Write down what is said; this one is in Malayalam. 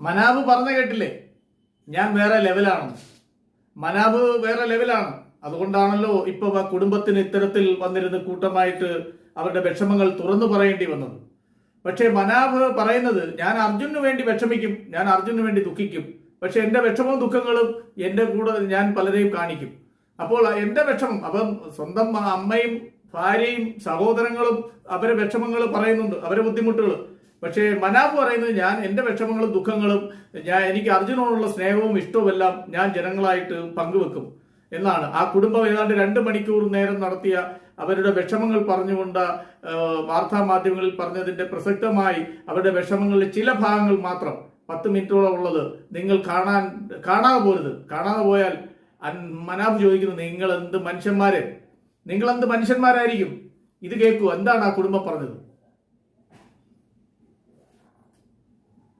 മനാബ് പറഞ്ഞ കേട്ടില്ലേ, ഞാൻ വേറെ ലെവലാണ്. മനാബ് വേറെ ലെവലാണ്. അതുകൊണ്ടാണല്ലോ ഇപ്പൊ ആ കുടുംബത്തിന് ഇത്തരത്തിൽ വന്നിരുന്ന് കൂട്ടമായിട്ട് അവരുടെ വിഷമങ്ങൾ തുറന്നു പറയേണ്ടി വന്നത്. പക്ഷേ മനാബ് പറയുന്നത്, ഞാൻ അർജുനു വേണ്ടി വിഷമിക്കും, ഞാൻ അർജുനു വേണ്ടി ദുഃഖിക്കും, പക്ഷെ എന്റെ വിഷമവും ദുഃഖങ്ങളും എന്റെ കൂടെ ഞാൻ പലരെയും കാണിക്കും. അപ്പോൾ എന്റെ വിഷമം, അപ്പം സ്വന്തം അമ്മയും ഭാര്യയും സഹോദരങ്ങളും അവരെ വിഷമങ്ങൾ പറയുന്നുണ്ട്, അവരെ ബുദ്ധിമുട്ടുകൾ. പക്ഷേ മനാബ് പറയുന്നത്, ഞാൻ എന്റെ വിഷമങ്ങളും ദുഃഖങ്ങളും എനിക്ക് അർജുനോടുള്ള സ്നേഹവും ഇഷ്ടവുമെല്ലാം ഞാൻ ജനങ്ങളായിട്ട് പങ്കുവെക്കും എന്നാണ്. ആ കുടുംബം ഏതാണ്ട് 2 മണിക്കൂർ നേരം നടത്തിയ അവരുടെ വിഷമങ്ങൾ പറഞ്ഞുകൊണ്ട് വാർത്താ മാധ്യമങ്ങളിൽ പറഞ്ഞതിന്റെ പ്രസക്തമായി അവരുടെ വിഷമങ്ങളിലെ ചില ഭാഗങ്ങൾ മാത്രം 10 മിനിറ്റോളം ഉള്ളത് നിങ്ങൾ കാണാതെ പോരുത്. കാണാതെ പോയാൽ മനാബ് ചോദിക്കുന്നു, നിങ്ങൾ എന്ത് മനുഷ്യന്മാരായിരിക്കും? ഇത് കേൾക്കൂ, എന്താണ് ആ കുടുംബം പറഞ്ഞത്.